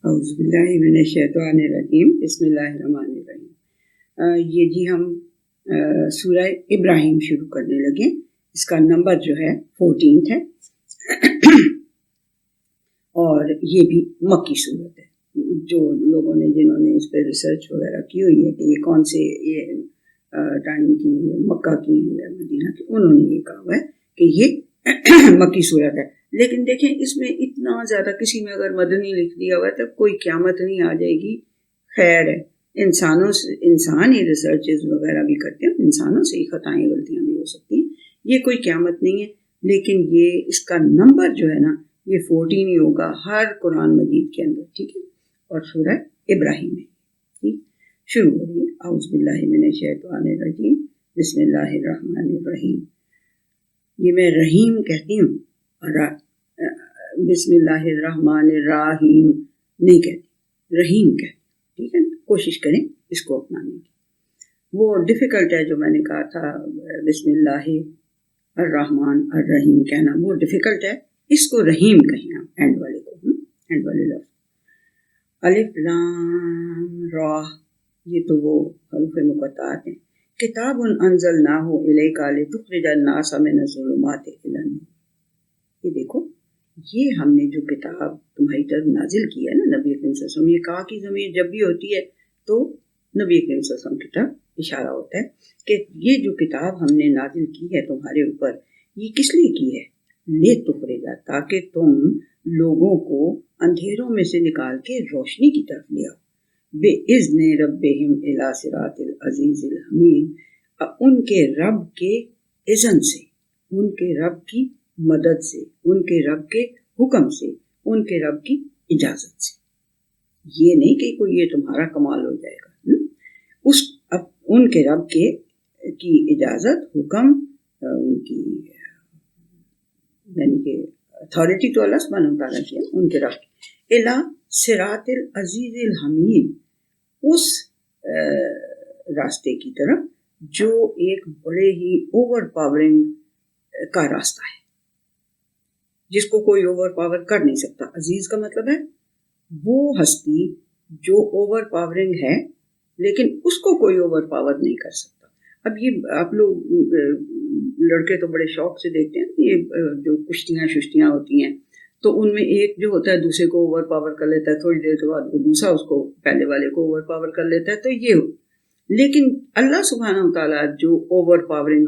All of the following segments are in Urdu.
اعوذ باللہ من الشیطان الرجیم بسم اللہ الرحمن الرحیم۔ یہ جی ہم سورہ ابراہیم شروع کرنے لگے۔ اس کا نمبر جو ہے 14 ہے اور یہ بھی مکی صورت ہے۔ جو لوگوں نے جنہوں نے اس پہ ریسرچ وغیرہ کی ہوئی ہے کہ یہ کون سے یہ ٹائم کی مکہ کی ہے مدینہ کی، انہوں نے یہ کہا ہوا ہے کہ یہ مکی صورت ہے۔ لیکن دیکھیں اس میں اتنا زیادہ، کسی میں اگر مدنی لکھ دیا ہوا ہے تو کوئی قیامت نہیں آ جائے گی، خیر ہے۔ انسان ہی ریسرچز وغیرہ بھی کرتے ہیں، انسانوں سے ہی خطائیں غلطیاں بھی ہو سکتی ہیں، یہ کوئی قیامت نہیں ہے۔ لیکن یہ اس کا نمبر جو ہے نا یہ 14 ہی ہوگا ہر قرآن مجید کے اندر، ٹھیک ہے، اور سورہ ابراہیم ہے، ٹھیک۔ شروع ہو رہی ہے اعوذ باللہ من الشیطان الرجیم بسم اللہ الرحمن الرحیم۔ یہ میں رحیم کہتی ہوں اور بسم اللہ الرحمن الرحیم نہیں کہتی، رحیم کہتی، ٹھیک ہے۔ کوشش کریں اس کو اپنانے کی۔ وہ ڈیفیکلٹ ہے جو میں نے کہا تھا بسم اللہ الرحمن الرحیم کہنا، وہ ڈیفیکلٹ ہے، اس کو رحیم کہیں آپ، اینڈ والے کو، اینڈ والے لفظ۔ الف لام را، یہ تو وہ حروف مقطعات ہیں۔ کتاب انزلناہ الیک لتخرج الناس من الظلمات الی النور۔ یہ دیکھو، یہ ہم نے جو کتاب تمہاری طرف نازل کی ہے نا نبی کریم صلی اللہ علیہ وسلم، یہ کہا کہ ضمیر جب بھی ہوتی ہے تو نبی کریم صلی اللہ علیہ وسلم کی طرف اشارہ ہوتا ہے کہ یہ جو کتاب ہم نے نازل کی ہے تمہارے اوپر، یہ کس لیے کی ہے؟ لتخرج، تاکہ تم لوگوں کو اندھیروں میں سے نکال کے روشنی کی طرف لے آؤ، بِإِذْنِ رَبِّهِمْ إِلَىٰ صِرَاطِ الْعَزِيزِ الْحَمِيدِ، ان کے رب کے اذن سے، ان کے رب کی مدد سے، ان کے رب کے حکم سے، ان کے رب کی اجازت سے۔ یہ نہیں کہ کوئی یہ تمہارا کمال ہو جائے گا، ان کے رب کی اجازت، حکم، ان کی یعنی کہ اتھارٹی تو اللہ سبحانہ و تعالیٰ کی ہے، ان کے رب کی الی صراط العزیز الحمید، اس راستے کی طرف جو ایک بڑے ہی اوور پاورنگ کا راستہ ہے، جس کو کوئی اوور پاور کر نہیں سکتا۔ عزیز کا مطلب ہے وہ ہستی جو اوور پاورنگ ہے لیکن اس کو کوئی اوور پاور نہیں کر سکتا۔ اب یہ آپ لوگ لڑکے تو بڑے شوق سے دیکھتے ہیں، یہ جو کشتیاں ہوتی ہیں تو ان میں ایک جو ہوتا ہے دوسرے کو اوور پاور کر لیتا ہے، تھوڑی دیر کے بعد وہ دوسرا اس کو پہلے والے کو اوور پاور کر لیتا ہے، تو یہ لیکن اللہ سبحانہ وتعالیٰ جو اوور پاورنگ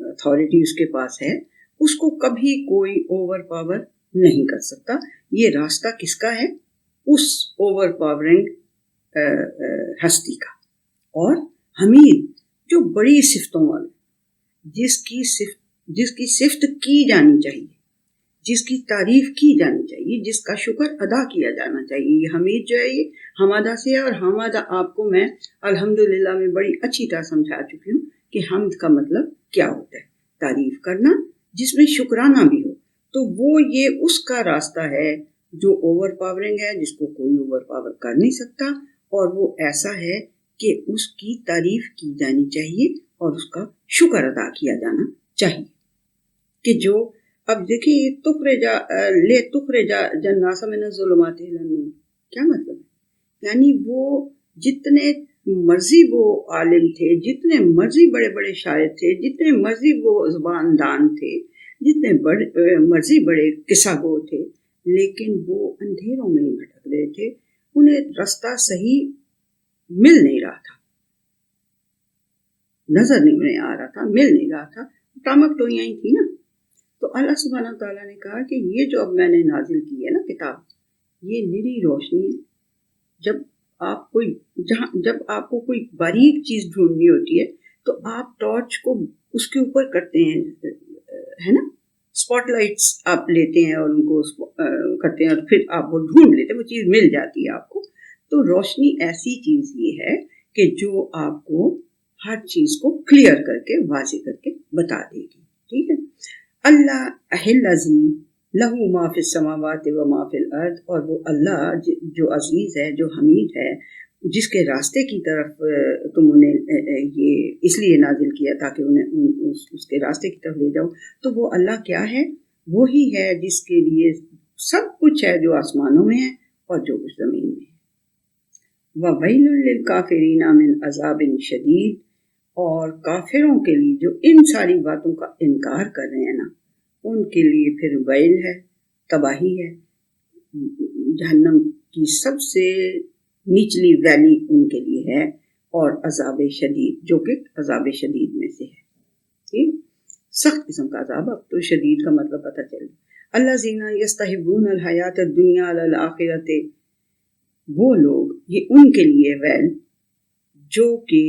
اتھارٹی اس کے پاس ہے، اس کو کبھی کوئی اوور پاور نہیں کر سکتا۔ یہ راستہ کس کا ہے؟ اس اوور پاورنگ ہستی کا۔ اور حمید، جو بڑی صفتوں والا، جس کی صفت کی جانی چاہیے، جس کی تعریف کی جانی چاہیے، جس کا شکر ادا کیا جانا چاہیے۔ یہ حمید جو ہے یہ حمادہ سے ہے، اور حمادہ آپ کو میں الحمدللہ میں بڑی اچھی طرح سمجھا چکی ہوں کہ حمد کا مطلب کیا ہوتا ہے، تعریف کرنا جس میں شکرانہ بھی ہو۔ تو وہ یہ اس کا راستہ ہے جو اوور پاورنگ ہے، جس کو کوئی اوور پاور کر نہیں سکتا، اور وہ ایسا ہے کہ اس کی تعریف کی جانی چاہیے اور اس کا شکر ادا کیا جانا چاہیے۔ کہ جو اب دیکھیں تخرج الناس من الظلمات الی النور، کیا مطلب ہے؟ یعنی وہ جتنے مرضی وہ عالم تھے، جتنے مرضی بڑے بڑے شاعر تھے، جتنے مرضی وہ زبان دان تھے، جتنے مرضی بڑے قصہ گو تھے، لیکن وہ اندھیروں میں ہی بھٹک رہے تھے، انہیں راستہ صحیح مل نہیں رہا تھا، نظر نہیں آ رہا تھا، مل نہیں رہا تھا، ٹامک ٹوئیاں ہی تھی نا۔ تو اللہ سبحانہ تعالیٰ نے کہا کہ یہ جو اب میں نے نازل کی ہے نا کتاب، یہ نری روشنی ہے۔ جب آپ کو کوئی باریک چیز ڈھونڈنی ہوتی ہے تو آپ ٹارچ کو اس کے اوپر کرتے ہیں، ہے نا، اسپاٹ لائٹس آپ لیتے ہیں اور ان کو کرتے ہیں اور پھر آپ وہ ڈھونڈ لیتے ہیں، وہ چیز مل جاتی ہے آپ کو۔ تو روشنی ایسی چیز یہ ہے کہ جو آپ کو ہر چیز کو کلیئر کر کے، واضح کر کے بتا دے گی، ٹھیک ہے۔ اللہ الذی لہ ما فی السماوات و ما فی الارض، اور وہ اللہ جو عزیز ہے، جو حمید ہے، جس کے راستے کی طرف تم انہیں یہ اس لیے نازل کیا تاکہ انہیں اس کے راستے کی طرف لے جاؤ۔ تو وہ اللہ کیا ہے؟ وہی ہے جس کے لیے سب کچھ ہے جو آسمانوں میں ہے اور جو کچھ زمین میں ہے۔ وَوَيْلٌ لِّلْكَافِرِينَ مِنْ عَذَابٍ شَدِيدٍ، اور کافروں کے لیے جو ان ساری باتوں کا انکار کر رہے ہیں نا، ان کے لیے پھر ویل ہے، تباہی ہے، جہنم کی سب سے نچلی ویلی ان کے لیے ہے، اور عذاب شدید جو کہ عذاب شدید میں سے ہے، ٹھیک، سخت قسم کا عذاب۔ اب تو شدید کا مطلب پتہ چل گیا۔ الذین یستحبون الحیات الدنیا علی الآخرۃ، وہ لوگ، یہ ان کے لیے ویل جو کہ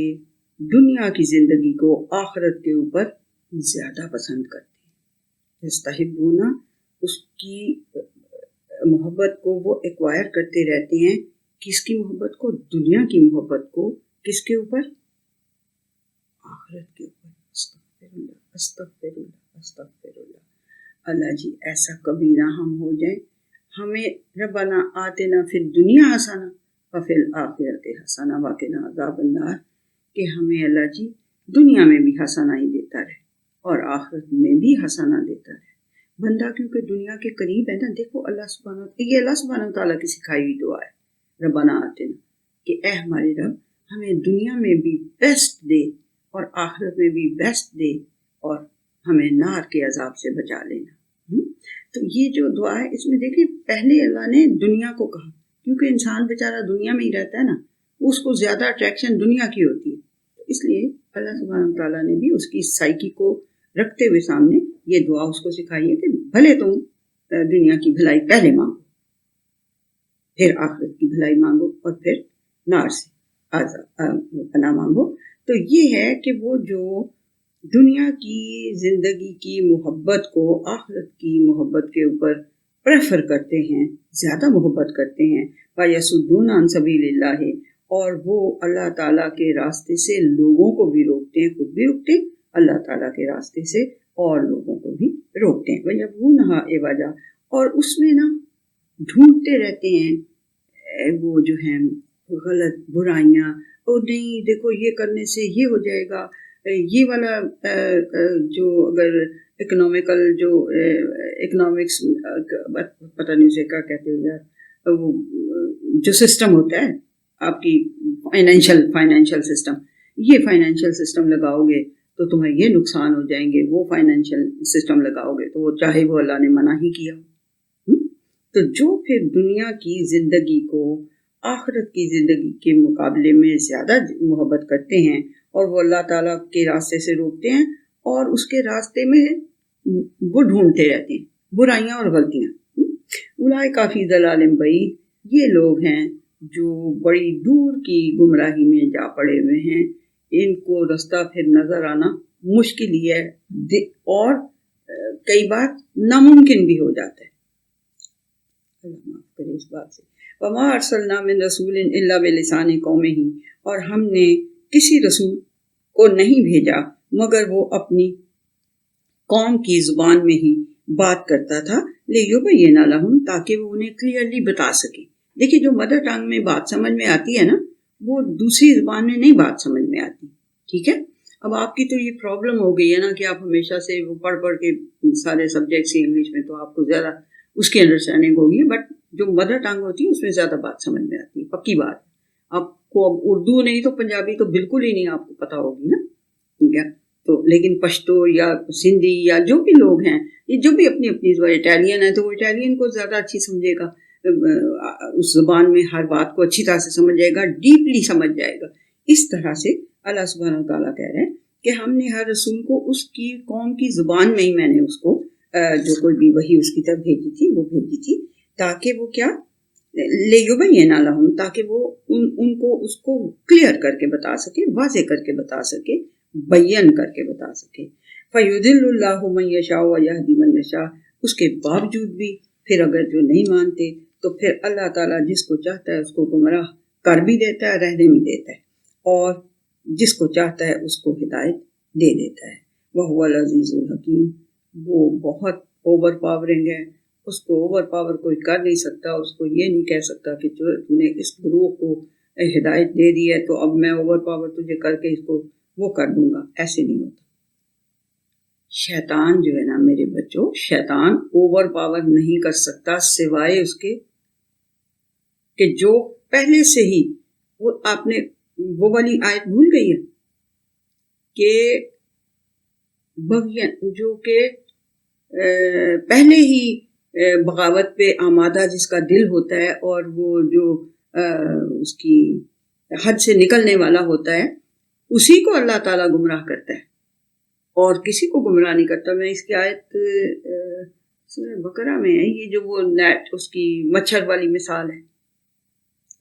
دنیا کی زندگی کو آخرت کے اوپر زیادہ پسند کرتے ہیں۔ یستحبون، اس کی محبت کو وہ ایکوائر کرتے رہتے ہیں، کس کی محبت کو؟ دنیا کی محبت کو، کس کے اوپر؟ آخرت کے اوپر۔ استغفر اللہ، استغفر اللہ، استغفر اللہ۔ اللہ جی ایسا کبھی نہ ہم ہو جائیں، ہمیں ربنا آتنا فی الدنیا حسنہ وفی الآخرۃ حسنہ وقنا عذاب النار، کہ ہمیں اللہ جی دنیا میں بھی حسنہ ہی دیتا رہے اور آخرت میں بھی حسنہ دیتا رہے۔ بندہ کیونکہ دنیا کے قریب ہے نا، دیکھو اللہ سبحانہ، یہ اللہ سبحانہ تعالیٰ کی سکھائی ہوئی دعا ہے، ربنا آتنا، کہ اے ہمارے رب ہمیں دنیا میں بھی بیسٹ دے اور آخرت میں بھی بیسٹ دے، اور ہمیں نار کے عذاب سے بچا لینا۔ تو یہ جو دعا ہے، اس میں دیکھیں پہلے اللہ نے دنیا کو کہا، کیونکہ انسان بیچارہ دنیا میں ہی رہتا ہے نا، اس کو زیادہ اٹریکشن دنیا کی ہوتی ہے، اس لیے اللہ سبحانہ تعالیٰ نے بھی اس کی سائیکی کو رکھتے ہوئے سامنے یہ دعا اس کو سکھائی ہے کہ بھلے تم دنیا کی بھلائی پہلے مانگو، پھر آخرت کی بھلائی مانگو، اور پھر نار سے پناہ مانگو۔ تو یہ ہے کہ وہ جو دنیا کی زندگی کی محبت کو آخرت کی محبت کے اوپر پریفر کرتے ہیں، زیادہ محبت کرتے ہیں، وَيَصُدُّونَ عَن سَبِيلِ اللَّهِ، اور وہ اللہ تعالیٰ کے راستے سے لوگوں کو بھی روکتے ہیں، خود بھی روکتے ہیں اللہ تعالیٰ کے راستے سے، اور لوگوں کو بھی روکتے ہیں۔ وَيَبْغُونَهَا عِوَجًا، اور اس میں نا ڈھونڈتے رہتے ہیں وہ جو ہیں غلط برائیاں، اور نہیں دیکھو یہ کرنے سے یہ ہو جائے گا، یہ والا جو اگر اکنامیکل جو اکنامکس پتہ نہیں اسے کیا کہتے ہو یار، وہ جو سسٹم ہوتا ہے آپ کی فائنینشیل سسٹم، یہ فائنینشیل سسٹم لگاؤ گے تو تمہیں یہ نقصان ہو جائیں گے، وہ فائنینشیل سسٹم لگاؤ گے تو وہ چاہے وہ اللہ نے منع ہی کیا۔ تو جو پھر دنیا کی زندگی کو آخرت کی زندگی کے مقابلے میں زیادہ محبت کرتے ہیں، اور وہ اللہ تعالیٰ کے راستے سے روکتے ہیں، اور اس کے راستے میں وہ ڈھونڈتے رہتے ہیں برائیاں اور غلطیاں۔ اولئک فی ضلال بعید، یہ لوگ ہیں جو بڑی دور کی گمراہی میں جا پڑے ہوئے ہیں، ان کو رستہ پھر نظر آنا مشکل ہی ہے، اور کئی بار ناممکن بھی ہو جاتا ہے۔ اللہ معاف کرے اس بات سے۔ وما ارسلنا من رسول الا بلسان قومہ، اور ہم نے کسی رسول کو نہیں بھیجا مگر وہ اپنی قوم کی زبان میں ہی بات کرتا تھا، لیبین لہم، تاکہ وہ انہیں کلیئرلی بتا سکے۔ دیکھیے جو مدر ٹنگ میں بات سمجھ میں آتی ہے نا، وہ دوسری زبان میں نہیں بات سمجھ میں آتی، ٹھیک ہے۔ اب آپ کی تو یہ پرابلم ہو گئی ہے نا کہ آپ ہمیشہ سے وہ پڑھ کے سارے سبجیکٹس انگلش میں، تو آپ کو زیادہ اس کی انڈرسٹینڈنگ ہوگی، بٹ جو مدر ٹنگ ہوتی ہے اس میں زیادہ بات سمجھ میں آتی ہے، پکی بات۔ آپ کو اب اردو نہیں تو پنجابی تو بالکل ہی نہیں آپ کو پتہ ہوگی نا، ٹھیک ہے۔ تو لیکن پشتو یا سندھی یا جو بھی لوگ ہیں، یہ جو بھی اپنی اپنی زبان، اٹالین ہے تو وہ اٹالین کو زیادہ اچھی سمجھے گا، اس زبان میں ہر بات کو اچھی طرح سے سمجھ جائے گا، ڈیپلی سمجھ جائے گا۔ اس طرح سے اللہ سبحانہ وتعالیٰ کہہ رہے ہیں کہ ہم نے ہر رسول کو اس کی قوم کی زبان میں ہی میں نے اس کو جو کوئی بھی وحی اس کی طرف بھیجی تھی وہ بھیجی تھی، تاکہ وہ کیا لیبین لہم، تاکہ وہ ان کو اس کو کلیئر کر کے بتا سکے، واضح کر کے بتا سکے، بیان کر کے بتا سکے۔ فیضل اللہ من یشاء ویہدی من یشاء، اس کے باوجود بھی پھر اگر جو نہیں مانتے تو پھر اللہ تعالیٰ جس کو چاہتا ہے اس کو گمراہ کر بھی دیتا ہے، رہنے بھی دیتا ہے، اور جس کو چاہتا ہے اس کو ہدایت دے دیتا ہے۔ وَهُوَ الْعَزِيزُ الْحَكِيمُ، وہ بہت اوور پاورنگ ہے، اس کو اوور پاور کوئی کر نہیں سکتا، اس کو یہ نہیں کہہ سکتا کہ تو نے اس گروہ کو ہدایت دے دی ہے تو اب میں اوور پاور تجھے کر کے اس کو وہ کر دوں گا، ایسے نہیں ہوتا۔ شیطان جو ہے نا میرے بچوں، شیطان اوور پاور نہیں کر سکتا سوائے اس کے کہ جو پہلے سے ہی وہ آپ نے وہ والی آیت بھول گئی ہے کہ جو کہ پہلے ہی بغاوت پہ آمادہ جس کا دل ہوتا ہے اور وہ جو اس کی حد سے نکلنے والا ہوتا ہے اسی کو اللہ تعالیٰ گمراہ کرتا ہے اور کسی کو گمراہ نہیں کرتا. میں اس کی آیت سورہ بقرہ میں ہے, یہ جو وہ نیٹ اس کی مچھر والی مثال ہے,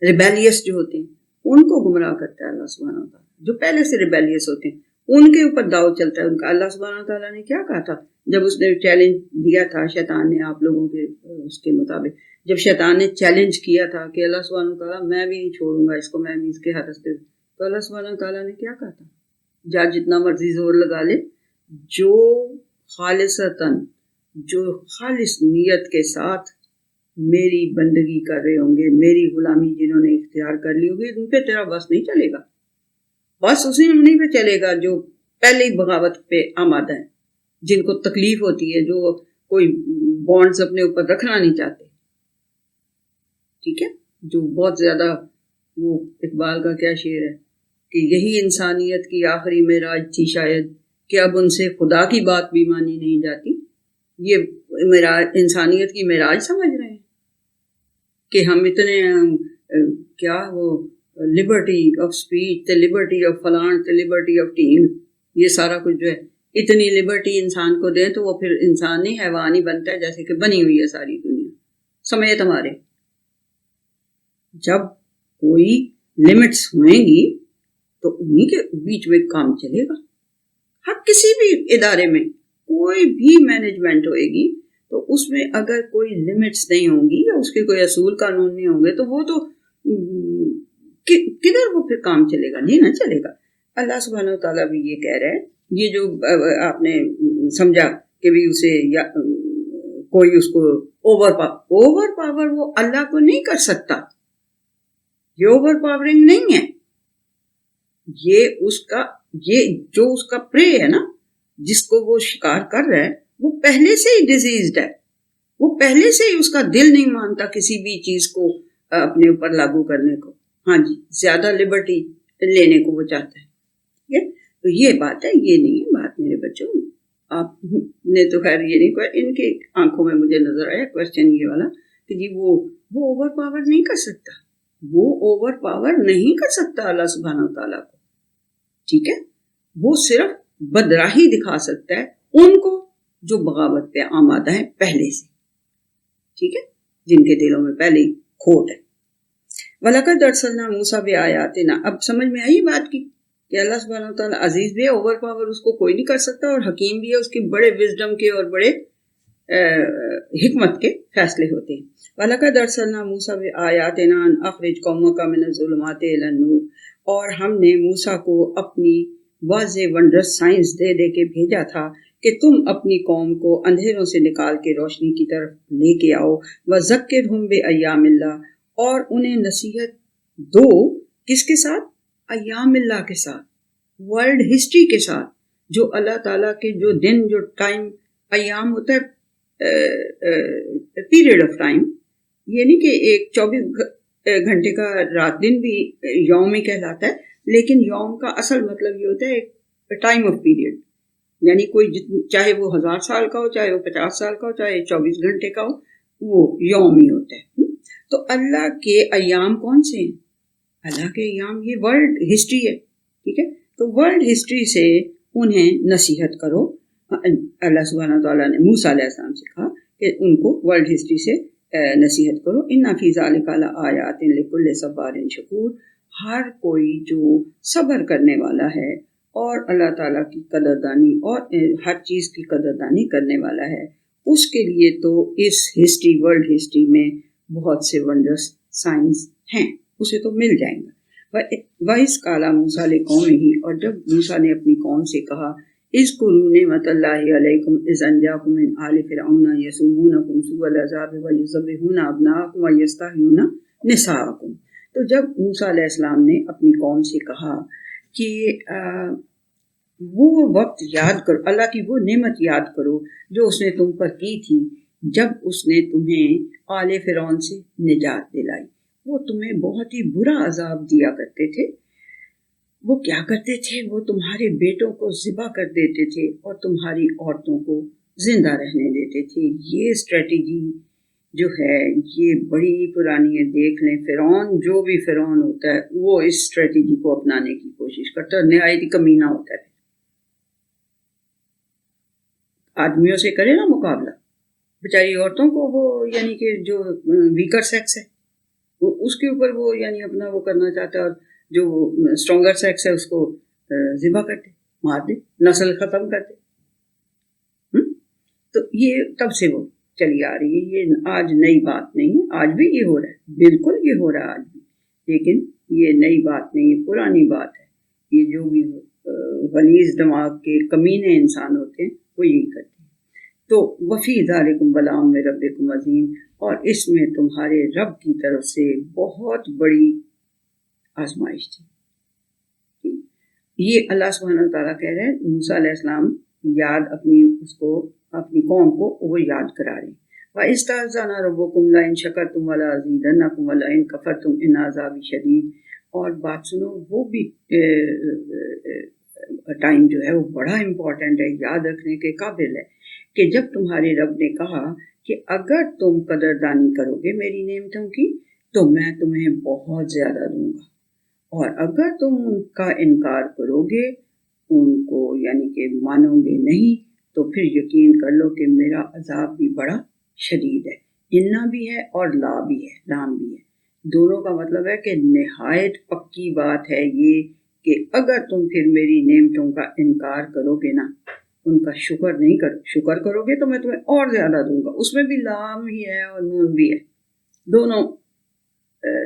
ریبیلیس جو ہوتے ہیں ان کو گمراہ کرتا ہے اللہ سبحانہ و تعالیٰ. جو پہلے سے ریبیلیس ہوتے ہیں ان کے اوپر داؤ چلتا ہے ان کا. اللہ سبحانہ و تعالیٰ نے کیا کہا تھا جب اس نے چیلنج دیا تھا شیطان نے آپ لوگوں کے اس کے مطابق, جب شیطان نے چیلنج کیا تھا کہ اللہ سبحانہ و تعالیٰ میں بھی نہیں چھوڑوں گا اس کو, میں بھی اس کے ہر راستے, تو اللہ سبحانہ و تعالیٰ نے کیا کہا تھا, جا جتنا مرضی زور لگا لے, جو خالصتاً جو خالص نیت کے ساتھ میری بندگی کر رہے ہوں گے, میری غلامی جنہوں نے اختیار کر لی ہوگی, ان پہ تیرا بس نہیں چلے گا. بس اسی انہیں پہ چلے گا جو پہلے ہی بغاوت پہ آمادہ ہیں, جن کو تکلیف ہوتی ہے, جو کوئی بانڈز اپنے اوپر رکھنا نہیں چاہتے. ٹھیک ہے, جو بہت زیادہ وہ اقبال کا کیا شعر ہے کہ یہی انسانیت کی آخری معراج تھی شاید کہ اب ان سے خدا کی بات بھی مانی نہیں جاتی. یہ انسانیت کی معراج سمجھ رہے ہیں کہ ہم اتنے کیا وہ Liberty of speech, Liberty of فلان, لبرٹی آف ٹیم, یہ سارا کچھ جو ہے اتنی لبرٹی انسان کو دیں تو وہ پھر انسان نہیں حیوان ہی بنتا ہے جیسے کہ بنی ہوئی ہے ساری دنیا سمیت ہمارے. جب کوئی لمٹس ہوئیں گی تو انہی کے بیچ میں کام چلے گا. ہر کسی بھی ادارے میں کوئی بھی مینجمنٹ ہوئے گی تو اس میں اگر کوئی لمٹس نہیں ہوں گی یا اس کے کوئی اصول قانون نہیں ہوں گے تو وہ تو کدھر وہ پھر کام چلے گا, نہیں نہ چلے گا. اللہ سبحانہ و تعالیٰ بھی یہ کہہ رہے ہیں, یہ جو آپ نے سمجھا کہ بھی اسے یا کوئی اس کو اوور پاور وہ اللہ کو نہیں کر سکتا, یہ اوور پاورنگ نہیں ہے. یہ جو اس کا پرے ہے نا, جس کو وہ شکار کر رہا ہے, وہ پہلے سے ہی ڈیزیزڈ ہے, وہ پہلے سے ہی اس کا دل نہیں مانتا کسی بھی چیز کو اپنے اوپر لاگو کرنے کو. ہاں جی, زیادہ لبرٹی لینے کو وہ چاہتا ہے. ٹھیک ہے, تو یہ بات ہے, یہ نہیں ہے بات میرے بچوں. آپ نے تو خیر یہ نہیں, ان کے آنکھوں میں مجھے نظر آیا کوشچن یہ والا کہ جی وہ اوور پاور نہیں کر سکتا, وہ اوور پاور نہیں کر سکتا اللہ سبحانہ و تعالیٰ کو. ٹھیک ہے, وہ صرف بدراہی دکھا سکتا ہے ان کو جو بغاوت پہ آمادہ ہیں پہلے سے. ٹھیک ہے, جن کے دلوں میں پہلے ہی کھوٹ ہے. وَلَقَدْ أَرْسَلْنَا مُوسَىٰ بِآيَاتِنَا. اب سمجھ میں آئی بات کی کہ اللہ سبحانہ و تعالیٰ عزیز بھی ہے, اوور پاور اس کو کوئی نہیں کر سکتا, اور حکیم بھی ہے, اس کے بڑے وزڈم کے اور بڑے حکمت کے فیصلے ہوتے ہیں. وَلَقَدْ أَرْسَلْنَا مُوسَىٰ بِآيَاتِنَا أَنْ أَخْرِجْ قَوْمَكَ مِنَ الظُّلُمَاتِ إِلَى النُّورِ. اور ہم نے موسیٰ کو اپنی واضح ونڈرس سائنس دے دے کے بھیجا تھا کہ تم اپنی قوم کو اندھیروں سے نکال کے روشنی کی طرف لے کے آؤ. وَذَكِّرْهُمْ بِأَيَّامِ اللَّهِ. اور انہیں نصیحت دو کس کے ساتھ, ایام اللہ کے ساتھ, ورلڈ ہسٹری کے ساتھ, جو اللہ تعالیٰ کے جو دن, جو ٹائم, ایام ہوتا ہے پیریڈ آف ٹائم, یہ نہیں کہ ایک 24 گھنٹے کا رات دن بھی یوم ہی کہلاتا ہے, لیکن یوم کا اصل مطلب یہ ہوتا ہے ایک ٹائم آف پیریڈ, یعنی کوئی چاہے وہ 1000 سال کا ہو, چاہے وہ 50 سال کا ہو, چاہے 24 گھنٹے کا ہو, وہ یوم ہی ہوتا ہے. تو اللہ کے ایام کون سے ہیں, اللہ کے ایام یہ ورلڈ ہسٹری ہے. ٹھیک ہے, تو ورلڈ ہسٹری سے انہیں نصیحت کرو. اللہ سبحانہ تعالیٰ نے موسیٰ علیہ السلام سے کہا کہ ان کو ورلڈ ہسٹری سے نصیحت کرو. ان فی ذلک لآیات لکل صبار شکور. ہر کوئی جو صبر کرنے والا ہے اور اللہ تعالیٰ کی قدردانی اور ہر چیز کی قدردانی کرنے والا ہے, اس کے لیے تو اس ہسٹری, ورلڈ ہسٹری میں بہت سے ونڈرس سائنس ہیں, اسے تو مل جائیں گا. وَإِذْ قَالَ مُوسَىٰ لِقَوْمِهِ. اور جب موسیٰ نے اپنی قوم سے کہا, اذْكُرُوا نِعْمَتَ اللَّهِ عَلَيْكُمْ إِذْ أَنْجَاكُم مِّنْ آلِ فِرْعَوْنَ يَسُومُونَكُمْ سُوءَ الْعَذَابِ وَيُذَبِّحُونَ أَبْنَاءَكُمْ وَيَسْتَحْيُونَ نِسَاءَكُمْ. تو جب موسیٰ علیہ السلام نے اپنی قوم سے کہا کہ وہ وقت یاد کرو, اللہ کی وہ نعمت یاد کرو جو اس نے تم پر کی تھی جب اس نے تمہیں آل فرعون سے نجات دلائی. وہ تمہیں بہت ہی برا عذاب دیا کرتے تھے. وہ کیا کرتے تھے؟ وہ تمہارے بیٹوں کو ذبح کر دیتے تھے اور تمہاری عورتوں کو زندہ رہنے دیتے تھے. یہ اسٹریٹجی جو ہے یہ بڑی پرانی ہے. دیکھ لیں فرعون، جو بھی فرعون ہوتا ہے وہ اس اسٹریٹجی کو اپنانے کی کوشش کرتا ہے. نہایت ہی کمینہ ہوتا ہے. آدمیوں سے کرے نا مقابلہ، بیچاری عورتوں کو وہ یعنی کہ جو ویکر سیکس ہے وہ اس کے اوپر وہ یعنی اپنا وہ کرنا چاہتا ہے، اور جو اسٹرانگر سیکس ہے اس کو ذبح کرتے، مار دے، نسل ختم کرتے. تو یہ تب سے وہ چلی آ رہی ہے. یہ آج نئی بات نہیں ہے، آج بھی یہ ہو رہا ہے، بالکل یہ ہو رہا ہے آج بھی، لیکن یہ نئی بات نہیں ہے، پرانی بات ہے. یہ جو بھی غلیظ دماغ کے کمینے انسان ہوتے ہیں وہ یہی کرتے ہیں. تو وفی ذالکم بلاء من ربکم عظیم، اور اس میں تمہارے رب کی طرف سے بہت بڑی آزمائش تھی. یہ اللہ سبحانہ وتعالیٰ کہہ رہے ہیں موسیٰ علیہ السلام یاد اپنی قوم کو وہ یاد کرا رہے ہیں. وَإِسْتَأْذَنَ رَبُّكُمْ لَئِن شَكَرْتُمْ وَلَأَزِيدَنَّكُمْ وَلَئِن كَفَرْتُمْ إِنَّ عَذَابِي شَدِيدٌ. اور بات سنو، وہ بھی ٹائم جو ہے وہ بڑا امپورٹنٹ ہے، یاد رکھنے کے قابل ہے، کہ جب تمہارے رب نے کہا کہ اگر تم قدردانی کرو گے میری نعمتوں کی تو میں تمہیں بہت زیادہ دوں گا، اور اگر تم ان کا انکار کرو گے، ان کو یعنی کہ مانو گے نہیں، تو پھر یقین کر لو کہ میرا عذاب بھی بڑا شدید ہے. انا بھی ہے اور لا بھی ہے، لام بھی ہے، دونوں کا مطلب ہے کہ نہایت پکی بات ہے یہ کہ اگر تم پھر میری نعمتوں کا انکار کرو گے نا، ان کا شکر کرو گے تو میں تمہیں اور زیادہ دوں گا. اس میں بھی لام ہی ہے اور نون بھی ہے، دونوں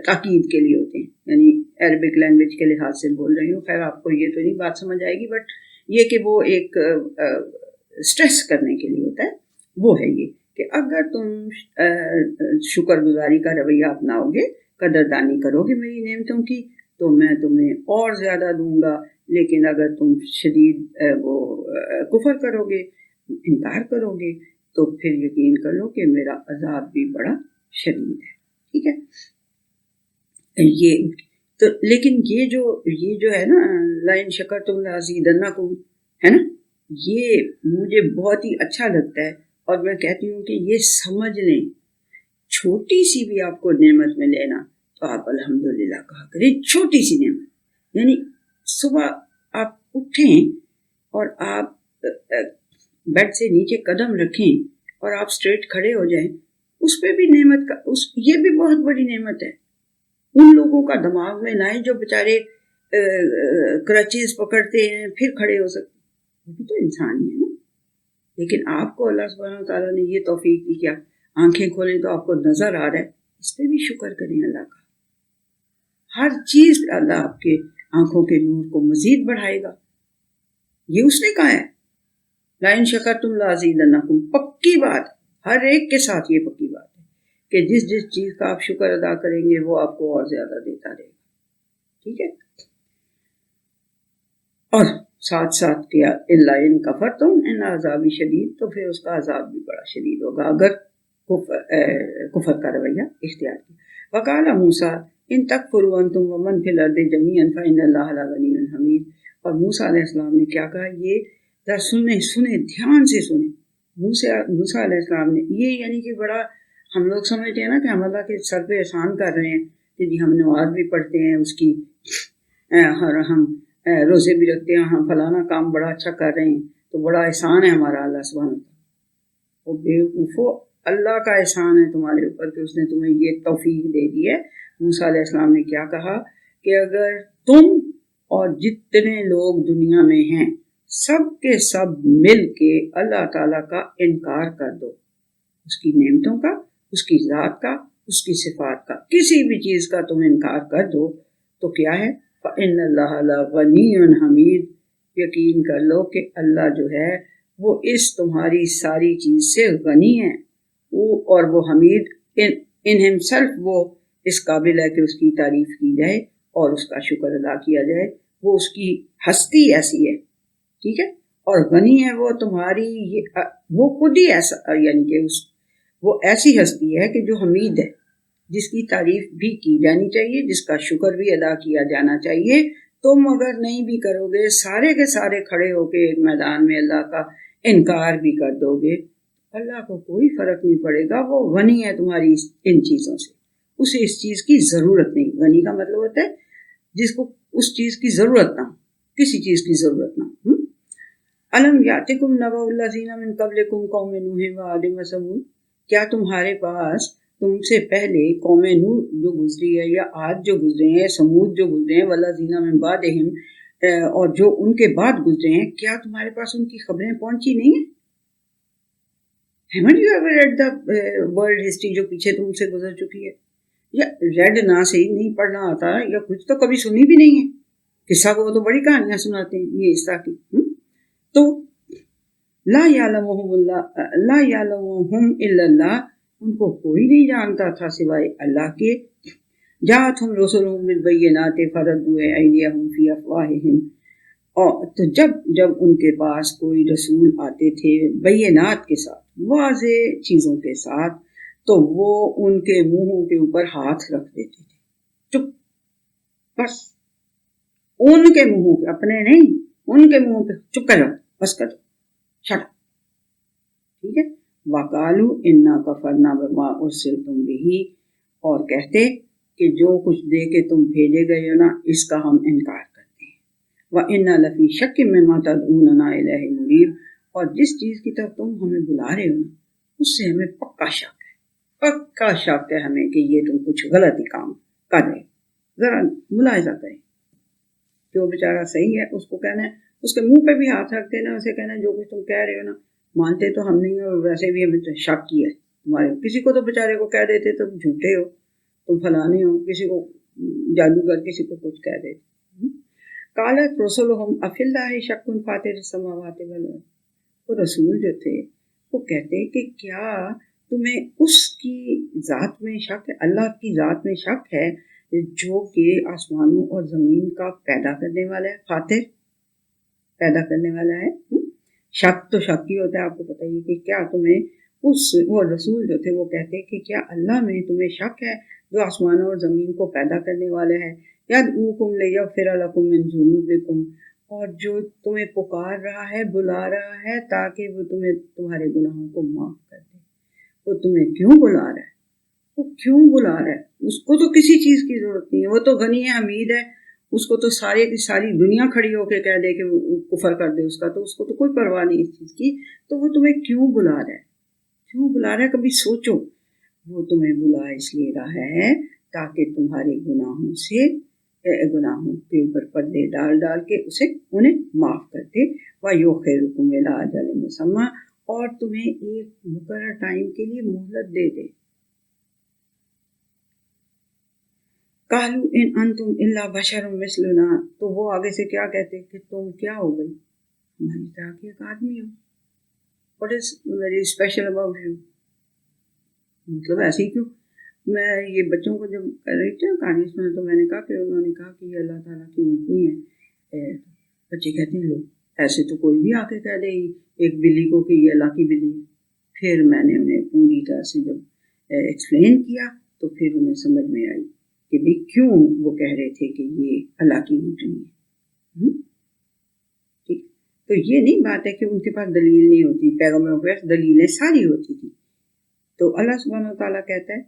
تاکید کے لیے ہوتے ہیں، یعنی عربک لینگویج کے لحاظ سے بول رہی ہوں. خیر آپ کو یہ تو نہیں بات سمجھ آئے گی، بٹ یہ کہ وہ ایک سٹریس کرنے کے لیے ہوتا ہے، وہ ہے یہ کہ اگر تم شکر گزاری کا رویہ اپناؤ گے، قدردانی کرو گے میری نعمتوں کی، تو میں تمہیں اور زیادہ دوں گا. لیکن اگر تم شدید کفر کرو گے، انکار کرو گے، تو پھر یقین کر لو کہ میرا عذاب بھی بڑا شدید ہے. ٹھیک ہے، یہ تو لیکن یہ جو ہے نا لَئِن شَكَرْتُمْ لَأَزِيدَنَّكُمْ ہے نا، یہ مجھے بہت ہی اچھا لگتا ہے، اور میں کہتی ہوں کہ یہ سمجھ لیں، چھوٹی سی بھی آپ کو نعمت میں لینا تو آپ الحمدللہ کہا کریں. چھوٹی سی نعمت، یعنی صبح آپ اٹھیں اور آپ بیڈ سے نیچے قدم رکھیں اور آپ اسٹریٹ کھڑے ہو جائیں، اس پہ بھی نعمت کا یہ بھی بہت بڑی نعمت ہے. ان لوگوں کا دماغ میں لائیں جو بیچارے کرچیز پکڑتے ہیں پھر کھڑے ہو سکتے، وہ بھی تو انسان ہی ہے نا. لیکن آپ کو اللہ سبحانہ وتعالیٰ نے یہ توفیق دی کہ آپ آنکھیں کھولیں تو آپ کو نظر آ رہا ہے، اس پہ بھی شکر کریں اللہ کا. ہر چیز اللہ آپ کے آنکھوں کے نور کو مزید بڑھائے گا. یہ اس نے کہا ہے لَئِن شَكَرْتُمْ لَأَزِيدَنَّكُمْ، پکی بات، ہر ایک کے ساتھ یہ پکی بات ہے کہ جس چیز کا آپ شکر ادا کریں گے وہ آپ کو اور زیادہ دیتا رہے گا. ٹھیک ہے، اور ساتھ ساتھ کیا الا ان کفرتم ان عذابی شدید، تو پھر اس کا عذاب بھی بڑا شدید ہوگا اگر کفر کا رویہ اختیار کیا. وقال موسیٰ ان تکفروا انتم ومن فی الارض جميعا فإن اللہ لغنی حمید. اور موسیٰ علیہ السلام نے کیا کہا، یہ ذرا سنیں دھیان سے سنیں. موسیٰ علیہ السلام نے یہ یعنی کہ بڑا، ہم لوگ سمجھتے ہیں نا کہ ہم اللہ کے سر پہ احسان کر رہے ہیں کہ جی ہم نماز بھی پڑھتے ہیں اس کی، اور ہم روزے بھی رکھتے ہیں، ہم فلانا کام بڑا اچھا کر رہے ہیں تو بڑا احسان ہے ہمارا اللہ سبحانہ وتعالیٰ. وہ بیوقوفو، اللہ کا احسان ہے تمہارے اوپر کہ اس نے تمہیں یہ توفیق دے دی ہے. موسیٰ علیہ السلام نے کیا کہا کہ اگر تم اور جتنے لوگ دنیا میں ہیں سب کے سب مل کے اللہ تعالیٰ کا انکار کر دو، اس کی نعمتوں کا، اس کی ذات کا، اس کی صفات کا، کسی بھی چیز کا تم انکار کر دو، تو کیا ہے فإن اللہ لغنی حمید، یقین کر لو کہ اللہ جو ہے وہ اس تمہاری ساری چیز سے غنی ہے، اور وہ حمید ان ہمسیلف، وہ اس قابل ہے کہ اس کی تعریف کی جائے اور اس کا شکر ادا کیا جائے. وہ اس کی ہستی ایسی ہے، ٹھیک ہے، اور غنی ہے وہ تمہاری، وہ خود ہی ایسا، یعنی کہ وہ ایسی ہستی ہے کہ جو حمید ہے. جس کی تعریف بھی کی جانی چاہیے، جس کا شکر بھی ادا کیا جانا چاہیے. تم اگر نہیں بھی کرو گے، سارے کے سارے کھڑے ہو کے ایک میدان میں اللہ کا انکار بھی کر دو گے، اللہ کو کوئی فرق نہیں پڑے گا. وہ غنی ہے تمہاری ان چیزوں سے، اسے اس چیز کی ضرورت نہیں. غنی کا مطلب ہوتا ہے جس کو اس چیز کی ضرورت نہ ہو، کسی چیز کی ضرورت نہ ہو. الم یاتکم نبأ الذین من قبلکم قوم نوح وعاد وثمود، کیا تمہارے پاس تم سے پہلے قوم نوح جو گزری ہے، یا عاد جو گزرے ہیں، سمود جو گزرے ہیں، والذین من بعدہم اور جو ان کے بعد گزرے ہیں، کیا تمہارے پاس ان کی خبریں پہنچی نہیں ہیں؟ Haven't you ever read the world history جو پیچھے تم سے گزر چکی ہے؟ یا ریڈ نہ سے ہی نہیں پڑھنا آتا، یا کچھ تو کبھی سنی بھی نہیں ہے. قصہ کو تو بڑی کہانیاں سناتے ہیں یہ اس طرح کی. تو لا یعلمہم الا اللہ، ان کو کوئی نہیں جانتا تھا سوائے اللہ کے. جاءتہم رسلہم بالبینات فردوا ایدیہم فی افواہہم، اور تو جب ان کے پاس کوئی رسول آتے تھے بینات کے ساتھ، واضح چیزوں کے ساتھ، تو وہ ان کے منہوں کے اوپر ہاتھ رکھ دیتے تھے. چپ، بس ان کے منہوں پہ، اپنے نہیں، ان کے منہوں پہ چپ کر جاؤ، بس کر دو، شٹ. ٹھیک ہے. وقالو انا کفرنا بما ارسلتم بہ، اور کہتے کہ جو کچھ دے کے تم بھیجے گئے ہو نا، اس کا ہم انکار کرتے ہیں. وَإِنَّا لَفِي شَكٍّ مِّمَّا تَدْعُونَنَا إِلَيْهِ مُرِيبٍ، اور جس چیز کی طرف تم ہمیں بلا رہے ہو نا، اس سے ہمیں پکا شک ہے، پکا شک ہے ہمیں کہ یہ تم کچھ غلط ہی کام کر رہے. ذرا ملاحظہ کریں، جو بیچارہ صحیح ہے اس کو کہنا ہے، اس کے منہ پہ بھی ہاتھ رکھتے نا، اسے کہنا ہے جو کچھ تم کہہ رہے ہو نا، مانتے تو ہم نہیں، اور ویسے بھی ہمیں شک کیا ہے تمہارے. کسی کو تو بیچارے کو کہہ دیتے تم جھوٹے ہو، تم فلانے ہو، کسی کو جادوگر کسی کو کچھ کہہ دیتے. قالت رسلہم افی اللہ شک فاطر السماوات والارض، وہ رسول جو تھے وہ کہتے کہ کیا تمہیں اس کی ذات میں شک ہے، اللہ کی ذات میں شک ہے جو کہ آسمانوں اور زمین کا پیدا کرنے والا ہے. فاتر پیدا کرنے والا ہے. شک تو شک ہی ہوتا ہے، آپ کو پتہ ہی کہ کیا تمہیں وہ رسول جو تھے وہ کہتے کہ کیا اللہ میں تمہیں شک ہے جو آسمانوں اور زمین کو پیدا کرنے والا ہے. یدعوکم لیغفر لکم من ذنوبکم، اور جو تمہیں پکار رہا ہے، بلا رہا ہے تاکہ وہ تمہیں تمہارے گناہوں کو معاف کر دے. وہ تمہیں کیوں بلا رہا ہے؟ وہ کیوں بلا رہا ہے؟ اس کو تو کسی چیز کی ضرورت نہیں ہے، وہ تو غنی ہے، حمید ہے، اس کو تو سارے کی ساری دنیا کھڑی ہو کے کہہ دے کہ وہ کفر کر دے اس کا، تو اس کو تو کوئی پرواہ نہیں اس چیز کی. تو وہ تمہیں کیوں بلا رہا ہے؟ کیوں بلا رہا ہے؟ کبھی سوچو. وہ تمہیں بلا اس لیے رہا ہے تاکہ تمہارے گناہوں کے اوپر پردے ڈال ڈال کے انہیں معاف کر دے. وَيُؤَخِّرُكُمْ إِلَىٰ أَجَلٍ مُّسَمًّى، اور تمہیں ایک مقرر ٹائم کے لیے مہلت دے دے. قَالُوا إِنْ أَنْتُمْ إِلَّا بَشَرٌ مِثْلُنَا، تو وہ آگے سے کیا کہتے کہ تم کیا ہو گئی، ہماری طرح کے ایک آدمی ہو. What is very special about you؟ مطلب ایسے ہی کیوں؟ میں یہ بچوں کو جب کر رہی تھی کہانی سنا تو میں نے کہا کہ انہوں نے کہا کہ یہ اللہ تعالیٰ کی اونٹنی ہے. بچے کہتے ہیں لو ایسے تو کوئی بھی آ کے کہہ دے ایک بلی کو کہ یہ اللہ کی بلی ہے. پھر میں نے انہیں پوری طرح سے جب ایکسپلین کیا تو پھر انہیں سمجھ میں آئی کہ بھی کیوں وہ کہہ رہے تھے کہ یہ اللہ کی اونٹنی ہے. ٹھیک، تو یہ نہیں بات ہے کہ ان کے پاس دلیل نہیں ہوتی، پیغمبروں کے پاس دلیلیں ساری ہوتی تھی. تو اللہ سبحانہ وتعالیٰ کہتا ہے،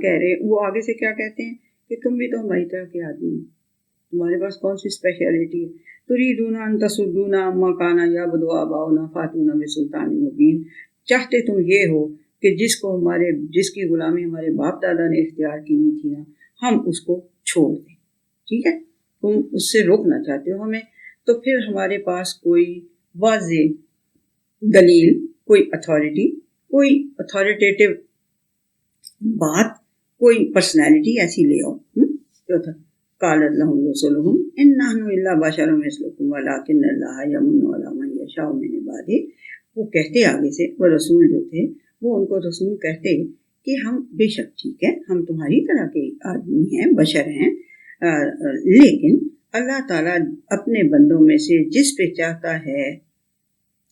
کہہ رہے وہ آگے سے کیا کہتے ہیں کہ تم بھی تو ہماری طرح کے آدمی ہیں، تمہارے پاس کون سی اسپیشلٹی ہے. تریدون ان تصدونا عما کان یعبد آباؤنا فاتونا بسلطان مبین، چاہتے تم یہ ہو کہ جس کی غلامی ہمارے باپ دادا نے اختیار کی ہوئی تھی نا، ہم اس کو چھوڑ دیں. ٹھیک ہے، تم اس سے روکنا چاہتے ہو ہمیں، تو پھر ہمارے پاس کوئی واضح دلیل، کوئی اتھارٹی، کوئی اتھارٹیٹیو بات، کوئی پرسنالٹی ایسی لے آؤ. جو تھا قالت لهم رسلهم ان نحن الا بشر مثلكم ولكن الله يمن على من يشاء من عباده. وہ کہتے آگے سے، وہ رسول جو تھے وہ ان کو رسول کہتے کہ ہم بے شک ٹھیک ہے، ہم تمہاری طرح کے آدمی ہیں، بشر ہیں، لیکن اللہ تعالیٰ اپنے بندوں میں سے جس پہ چاہتا ہے